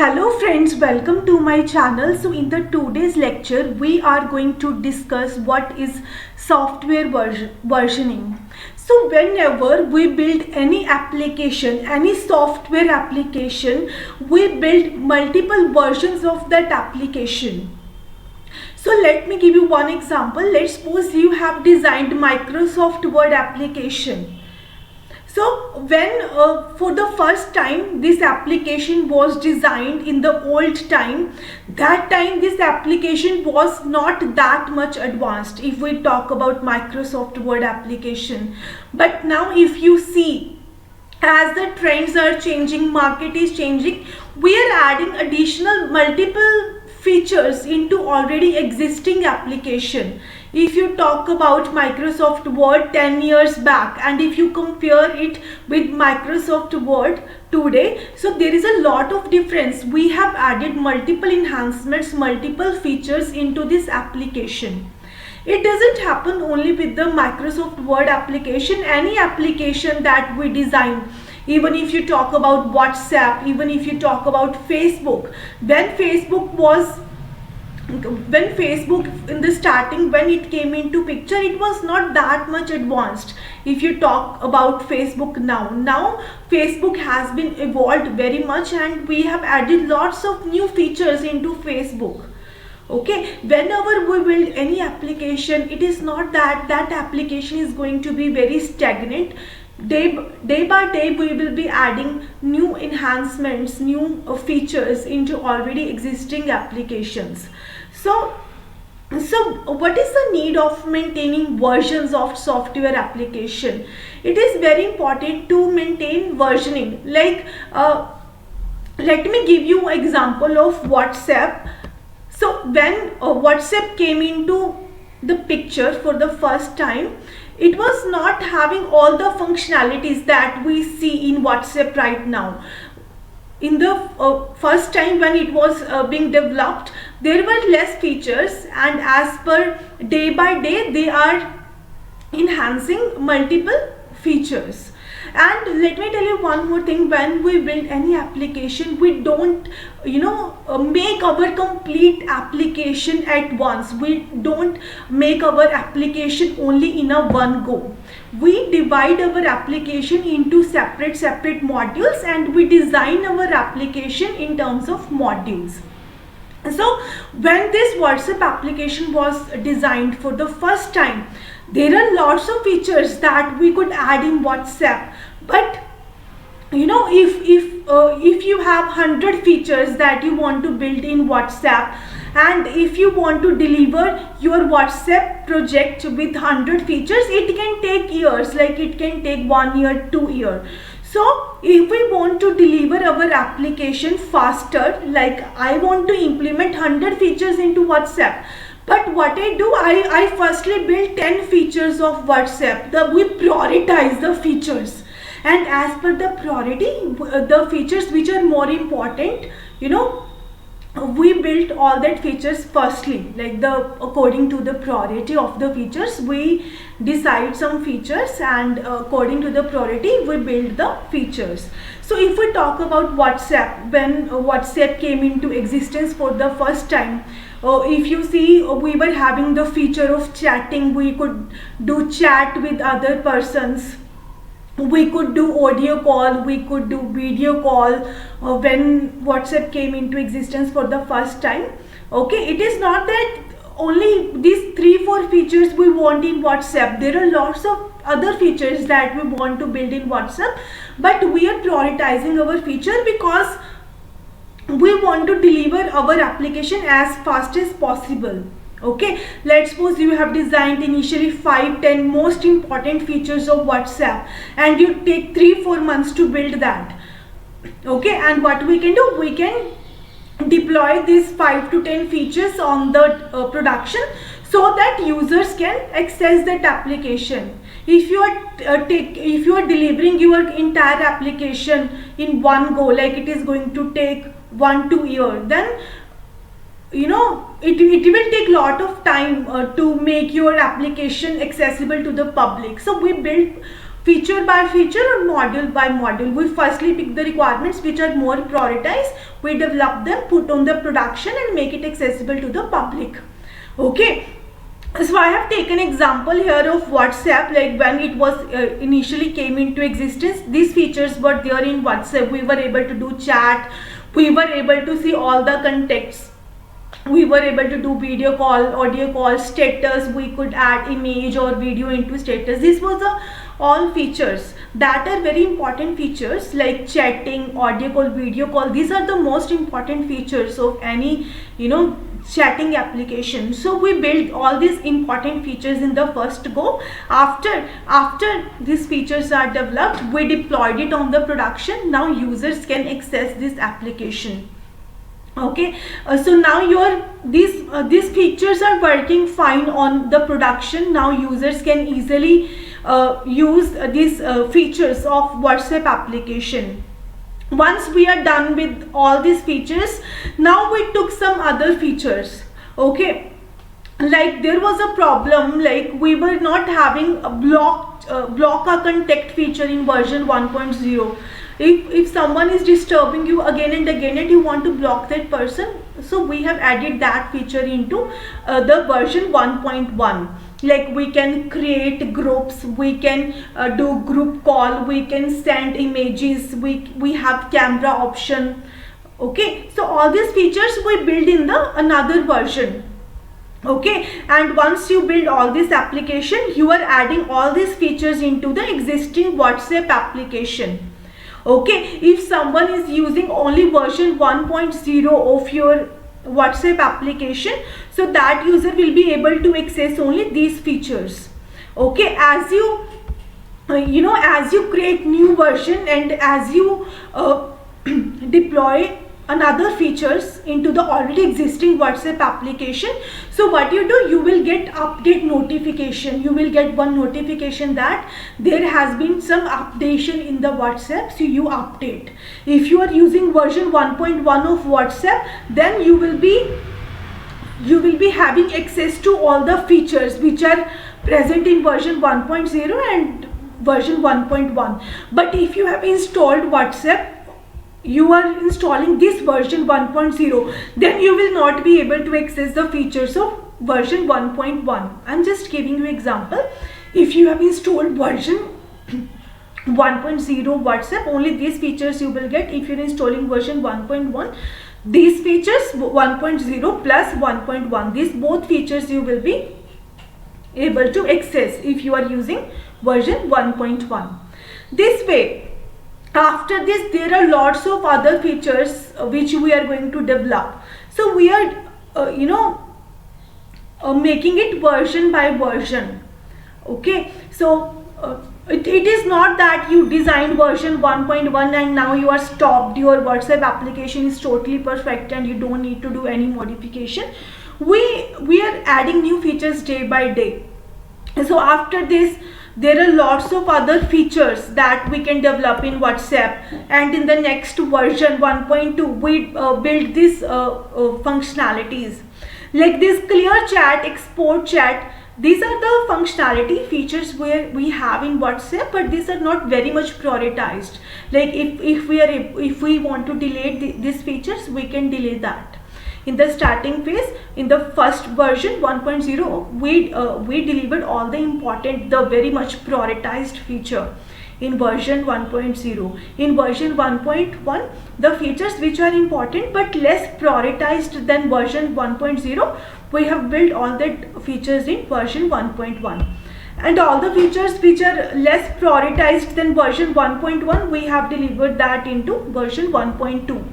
Hello friends, welcome to my channel. So in the today's lecture we are going to discuss what is software versioning. So whenever we build any application, any software application, we build multiple versions of that application. So let me give you one example. Let's suppose you have designed Microsoft Word application. So when for the first time this application was designed in the old time, that time this application was not that much advanced if we talk about Microsoft Word application. But now if you see, as the trends are changing, market is changing, we are adding additional multiple features into already existing application. If you talk about Microsoft Word 10 years back and if you compare it with Microsoft Word today, so there is a lot of difference. We have added multiple enhancements, multiple features into this application. It doesn't happen only with the Microsoft Word application. Any application that we design, even if you talk about WhatsApp, even if you talk about Facebook, when Facebook in the starting, when it came into picture, it was not that much advanced. If you talk about Facebook now Facebook has been evolved very much and we have added lots of new features into Facebook. Okay, whenever we build any application, it is not that application is going to be very stagnant. Day by day we will be adding new enhancements, new features into already existing applications. So what is the need of maintaining versions of software application? It is very important to maintain versioning. Like let me give you an example of WhatsApp. So when WhatsApp came into the picture for the first time, it was not having all the functionalities that we see in WhatsApp right now. In the first time when it was being developed, there were less features, and as per day by day they are enhancing multiple features. And let me tell you one more thing, when we build any application, we don't make our complete application at once. We don't make our application only in a one go. We divide our application into separate modules and we design our application in terms of modules. So when this WhatsApp application was designed for the first time, there are lots of features that we could add in WhatsApp. But if you have 100 features that you want to build in WhatsApp, and if you want to deliver your WhatsApp project with 100 features, it can take years. Like it can take 1 year, 2 years. So if we want to deliver our application faster, like I want to implement 100 features into WhatsApp, but what I do, I firstly build 10 features of WhatsApp. We prioritize the features, and as per the priority, the features which are more important, we built all that features firstly. Like according to the priority of the features, we decide some features, and according to the priority we build the features. So if we talk about WhatsApp, when WhatsApp came into existence for the first time, if you see, we were having the feature of chatting. We could do chat with other persons, we could do audio call, we could do video call when WhatsApp came into existence for the first time. Okay, it is not that only these 3-4 features we want in WhatsApp. There are lots of other features that we want to build in WhatsApp, but we are prioritizing our feature because we want to deliver our application as fast as possible. Okay, let's suppose you have designed initially 5-10 most important features of WhatsApp and you take 3-4 months to build that. Okay, and what we can do, we can deploy these 5 to 10 features on the production so that users can access that application. If you are delivering your entire application in one go, like it is going to take 1-2 years, then it will take lot of time to make your application accessible to the public. So we build feature by feature or module by module. We firstly pick the requirements which are more prioritized, we develop them, put on the production and make it accessible to the public. Okay, so I have taken example here of WhatsApp. Like when it was initially came into existence, these features were there in WhatsApp. We were able to do chat, we were able to see all the contacts, we were able to do video call, audio call, status, we could add image or video into status. This was all features that are very important features, like chatting, audio call, video call. These are the most important features of any chatting application. So we built all these important features in the first go. After these features are developed, we deployed it on the production. Now users can access this application. Okay, so now these features are working fine on the production. Now users can easily use these features of WhatsApp application. Once we are done with all these features, now we took some other features. Okay, like there was a problem, like we were not having a block a contact feature in version 1.0. If someone is disturbing you again and again and you want to block that person, so we have added that feature into the version 1.1. like we can create groups, we can do group call, we can send images, we have camera option. Okay, so all these features we build in the another version. Okay, and once you build all this application, you are adding all these features into the existing WhatsApp application. Okay, if someone is using only version 1.0 of your WhatsApp application, so that user will be able to access only these features. Okay, as you as you create new version and as you deploy another features into the already existing WhatsApp application, so what you do, you will get update notification. You will get one notification that there has been some updation in the WhatsApp, so you update. If you are using version 1.1 of WhatsApp, then you will be having access to all the features which are present in version 1.0 and version 1.1. But if you have installed WhatsApp, you are installing this version 1.0, then you will not be able to access the features of version 1.1. I'm just giving you example. If you have installed version 1.0 WhatsApp, only these features you will get. If you're installing version 1.1, these features 1.0 plus 1.1, these both features you will be able to access if you are using version 1.1. This way, after this, there are lots of other features which we are going to develop. So we are making it version by version. Okay, so it is not that you designed version 1.1 and now you are stopped, your WhatsApp application is totally perfect and you don't need to do any modification. We are adding new features day by day. So after this, there are lots of other features that we can develop in WhatsApp, and in the next version 1.2 we build these functionalities like this clear chat, export chat. These are the functionality features where we have in WhatsApp, but these are not very much prioritized. Like if we want to delete these features, we can delete that. In the starting phase, in the first version 1.0, we delivered all the important, the very much prioritized feature in version 1.0. In version 1.1, the features which are important but less prioritized than version 1.0, we have built all that features in version 1.1. And all the features which are less prioritized than version 1.1, we have delivered that into version 1.2.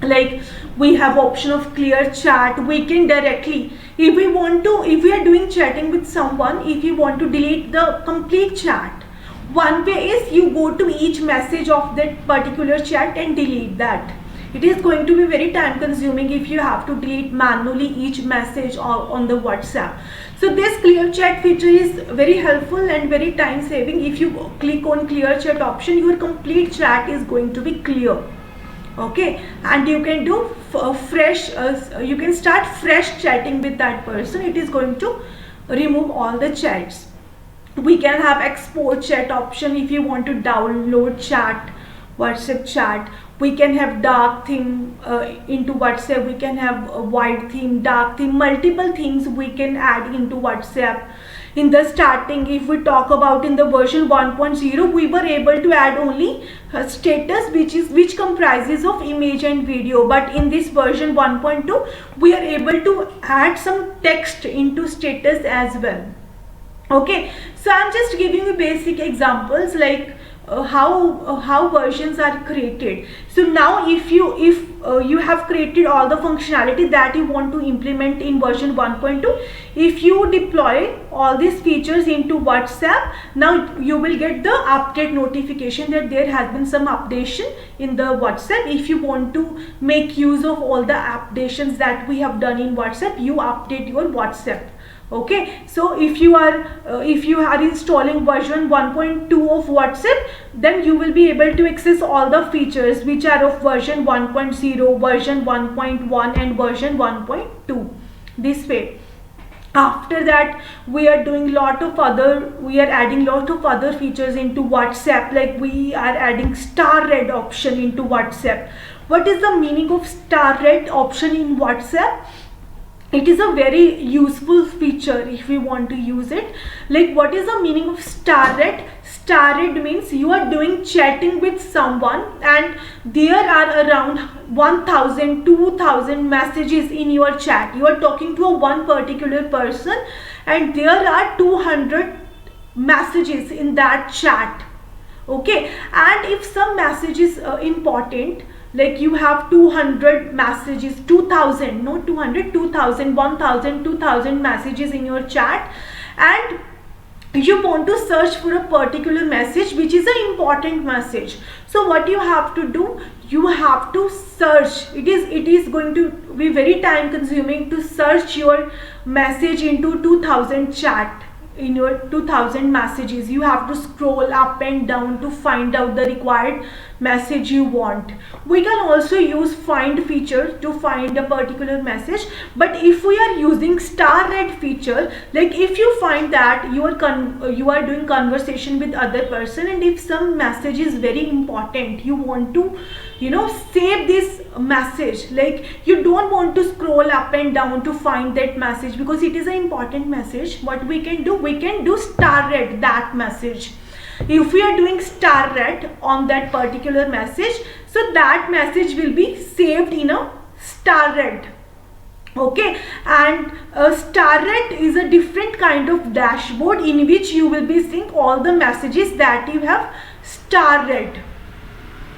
Like we have option of clear chat. We can directly, if we are doing chatting with someone, if you want to delete the complete chat, one way is you go to each message of that particular chat and delete that. It is going to be very time consuming if you have to delete manually each message on the WhatsApp. So this clear chat feature is very helpful and very time saving. If you click on clear chat option, your complete chat is going to be clear. Okay, and you can do you can start fresh chatting with that person. It is going to remove all the chats. We can have export chat option if you want to download chat, WhatsApp chat. We can have dark theme into WhatsApp. We can have a white theme, dark theme, multiple things we can add into WhatsApp. In the starting, if we talk about in the version 1.0, we were able to add only status which comprises of image and video, but in this version 1.2 we are able to add some text into status as well. Okay, so I'm just giving you basic examples like how versions are created. So now if you have created all the functionality that you want to implement in version 1.2, if you deploy all these features into WhatsApp, now you will get the update notification that there has been some updation in the WhatsApp. If you want to make use of all the updations that we have done in WhatsApp, you update your WhatsApp. Okay, so if you are installing version 1.2 of WhatsApp, then you will be able to access all the features which are of version 1.0, version 1.1 and version 1.2 this way. After that, we are adding lot of other features into WhatsApp, like we are adding star red option into WhatsApp. What is the meaning of star red option in WhatsApp? It is a very useful feature if we want to use it. Like, what is the meaning of star red? Star red means you are doing chatting with someone and there are around 1000, 2000 messages in your chat. You are talking to one particular person and there are 200 messages in that chat. Okay, and if some message is important, like you have 200 messages, 2000, no 200, 2000, 1000, 2000 messages in your chat, and you want to search for a particular message which is an important message. So what you have to do, you have to search. It is going to be very time consuming to search your message into 2000 chat. In your 2000 messages, you have to scroll up and down to find out the required message you want. We can also use find feature to find a particular message, but if we are using star red feature, like if you find that you are doing conversation with other person and if some message is very important, you want to save this message, like you don't want to scroll up and down to find that message because it is an important message. What we can do star red that message. If we are doing star red on that particular message, so that message will be saved in a star red. Okay, and star red is a different kind of dashboard in which you will be seeing all the messages that you have star red.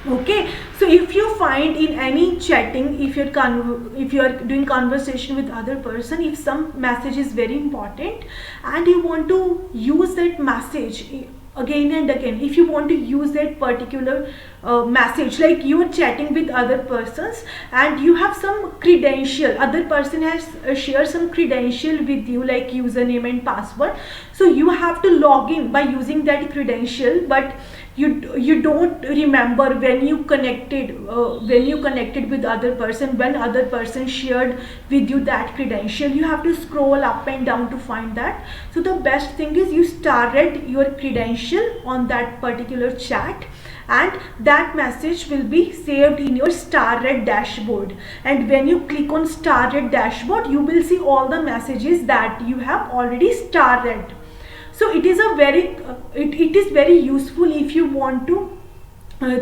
Okay, so if you find in any chatting, if you are doing conversation with other person, if some message is very important and you want to use that message again and again, if you want to use that particular message, like you are chatting with other persons and you have some credential, other person has shared some credential with you like username and password, so you have to log in by using that credential, but you don't remember when you connected with other person, when other person shared with you that credential. You have to scroll up and down to find that. So the best thing is you star red your credential on that particular chat and that message will be saved in your star red dashboard, and when you click on star red dashboard, you will see all the messages that you have already star red. So it is a very it is very useful if you want to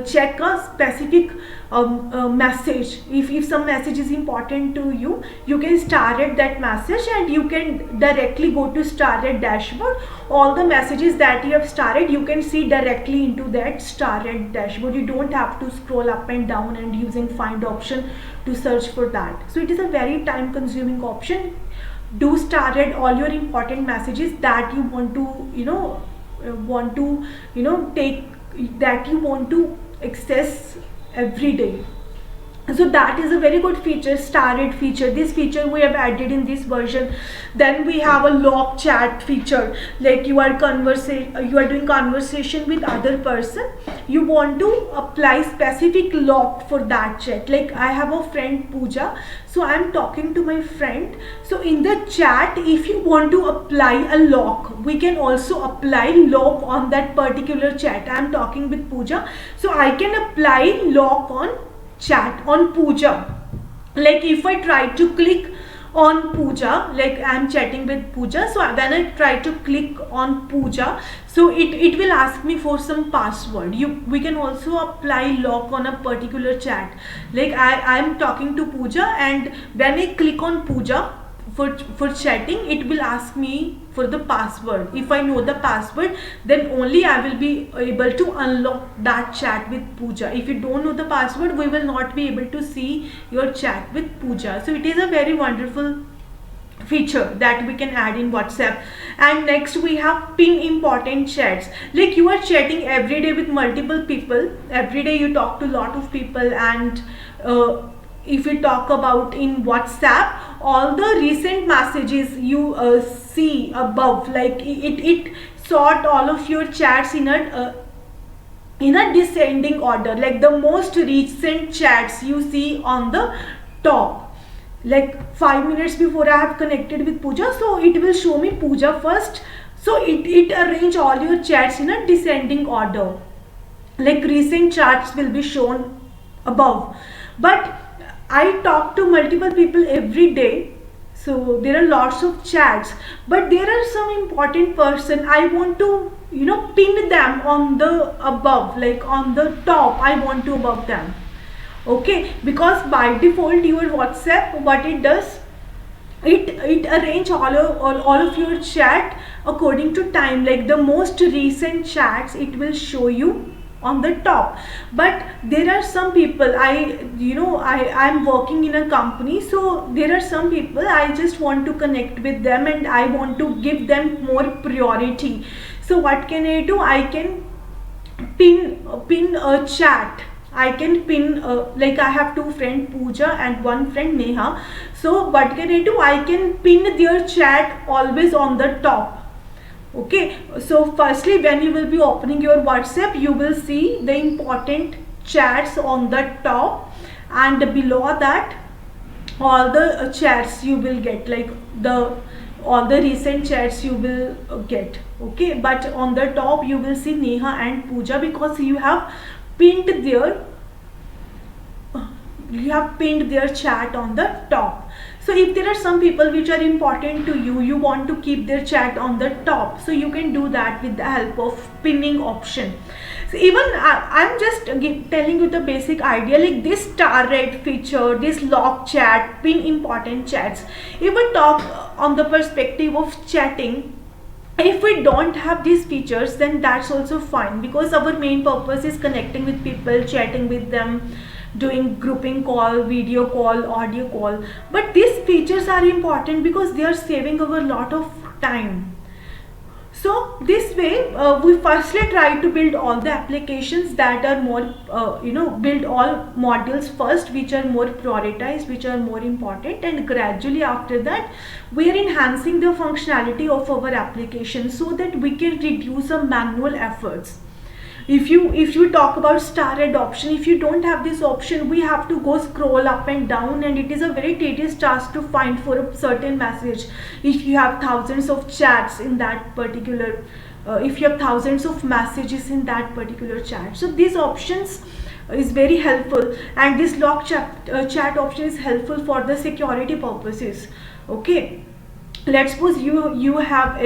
check a specific message. If some message is important to you, you can star red that message and you can directly go to star red dashboard. All the messages that you have starred, you can see directly into that star red dashboard. You don't have to scroll up and down and using find option to search for that. So it is a very time consuming option. Do star red all your important messages that you want to take, that you want to access every day. So that is a very good feature, starred feature. This feature we have added in this version. Then we have a lock chat feature, like you are doing conversation with other person, you want to apply specific lock for that chat. Like I have a friend Pooja, so I am talking to my friend, so in the chat if you want to apply a lock, we can also apply lock on that particular chat. I am talking with Pooja, so I can apply lock on chat on Pooja. Like if I try to click on Pooja, like I am chatting with Pooja, so when I try to click on Pooja, so it will ask me for some password. We can also apply lock on a particular chat. Like I am talking to Pooja, and when I click on Pooja for chatting, it will ask me for the password. If I know the password, then only I will be able to unlock that chat with Pooja. If you don't know the password, we will not be able to see your chat with Pooja. So it is a very wonderful feature that we can add in WhatsApp. And next we have pin important chats. Like you are chatting every day with multiple people, every day you talk to a lot of people, and if we talk about in WhatsApp, all the recent messages you see above, like it sort all of your chats in a descending order. Like the most recent chats you see on the top, like 5 minutes before I have connected with Pooja, so it will show me Pooja first. So it arrange all your chats in a descending order, like recent chats will be shown above. But I talk to multiple people every day, so there are lots of chats, but there are some important person I want to pin them on the above, like on the top I want to above them. Okay, because by default your WhatsApp, what it does, it arrange all of your chat according to time. Like the most recent chats it will show you on the top. But there are some people, I'm working in a company, so there are some people I just want to connect with them and I want to give them more priority. So what can I do? I can pin a chat. I can pin like I have two friends, Pooja and one friend Neha. So what can I do? I can pin their chat always on the top. Okay, so firstly when you will be opening your WhatsApp, you will see the important chats on the top, and below that all the chats you will get, like all the recent chats you will get. Okay, but on the top you will see Neha and Pooja because you have pinned their chat on the top. So if there are some people which are important to you, you want to keep their chat on the top, so you can do that with the help of pinning option. So even I'm just telling you the basic idea, like this star red feature, this lock chat, pin important chats. If we talk on the perspective of chatting, if we don't have these features, then that's also fine, because our main purpose is connecting with people, chatting with them, doing grouping call, video call, audio call. But these features are important because they are saving our lot of time. So this way we firstly try to build all the applications that are more build all modules first which are more prioritized, which are more important, and gradually after that we are enhancing the functionality of our application so that we can reduce our manual efforts. If you talk about star adoption, if you don't have this option, we have to go scroll up and down, and it is a very tedious task to find for a certain message if you have thousands of chats in that particular if you have thousands of messages in that particular chat. So these options is very helpful, and this lock chat option is helpful for the security purposes. Okay, let's suppose you have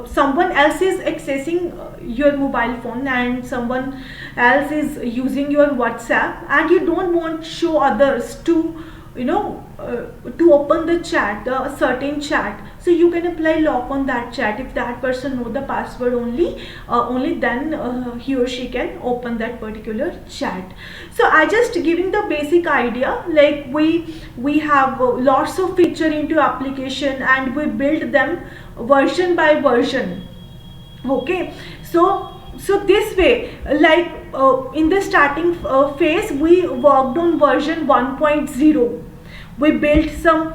someone else is accessing your mobile phone and someone else is using your WhatsApp, and you don't want to show others to to open the chat, a certain chat. So you can apply lock on that chat. If that person know the password only then he or she can open that particular chat. So I just giving the basic idea, like we have lots of feature into application and we build them version by version. Okay, so so this way, like in the starting phase, we worked on version 1.0. We built some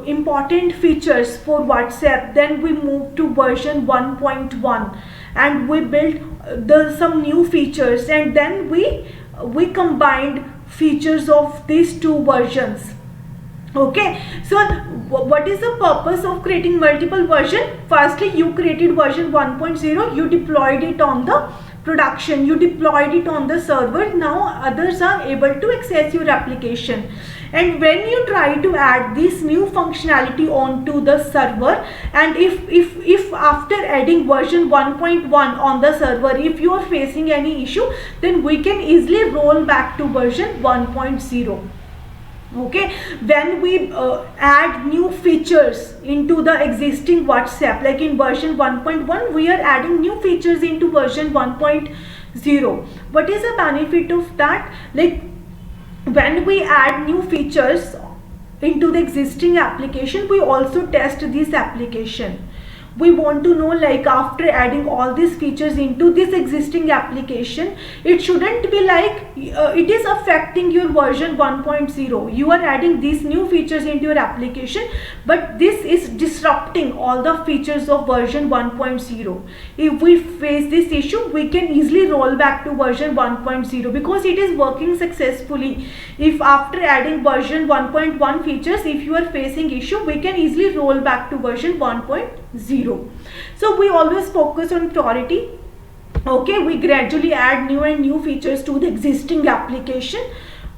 important features for WhatsApp. Then we moved to version 1.1 and we built some new features, and then we combined features of these two versions. Okay, so what is the purpose of creating multiple version? Firstly, you created version 1.0, you deployed it on the production, you deployed it on the server. Now others are able to access your application, and when you try to add this new functionality onto the server, and if after adding version 1.1 on the server, if you are facing any issue, then we can easily roll back to version 1.0. Okay, when we add new features into the existing WhatsApp, like in version 1.1 we are adding new features into version 1.0. What is the benefit of that? Like when we add new features into the existing application, we also test this application. We want to know, like after adding all these features into this existing application, it shouldn't be like it is affecting your version 1.0. You are adding these new features into your application, but this is disrupting all the features of version 1.0. If we face this issue, we can easily roll back to version 1.0 because it is working successfully. If after adding version 1.1 features, if you are facing issue, we can easily roll back to version 1.0. So we always focus on priority. Okay, we gradually add new and new features to the existing application.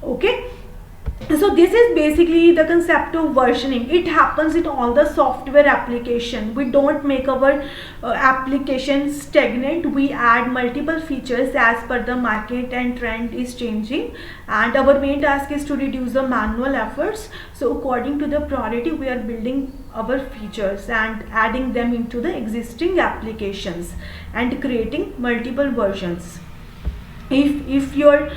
Okay, so this is basically the concept of versioning. It happens in all the software application. We don't make our application stagnant. We add multiple features as per the market and trend is changing, and our main task is to reduce the manual efforts. So according to the priority, we are building our features and adding them into the existing applications and creating multiple versions. If your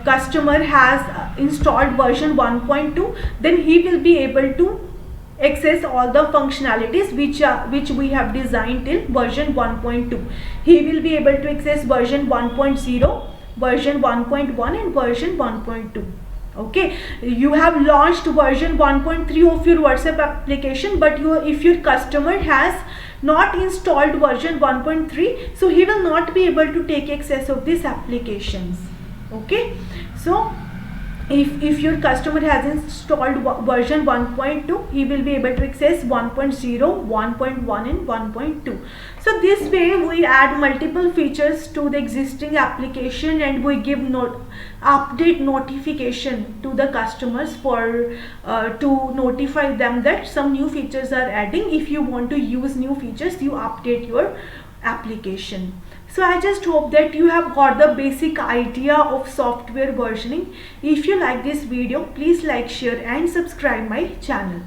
customer has installed version 1.2, then he will be able to access all the functionalities which we have designed till version 1.2. He will be able to access version 1.0, version 1.1 and version 1.2. Okay, you have launched version 1.3 of your WhatsApp application, but if your customer has not installed version 1.3, so he will not be able to take access of these applications. Okay, so if your customer has installed version 1.2, he will be able to access 1.0, 1.1 and 1.2. So this way we add multiple features to the existing application, and we give update notification to the customers for to notify them that some new features are adding. If you want to use new features, you update your application. So I just hope that you have got the basic idea of software versioning. If you like this video, please like, share and subscribe my channel.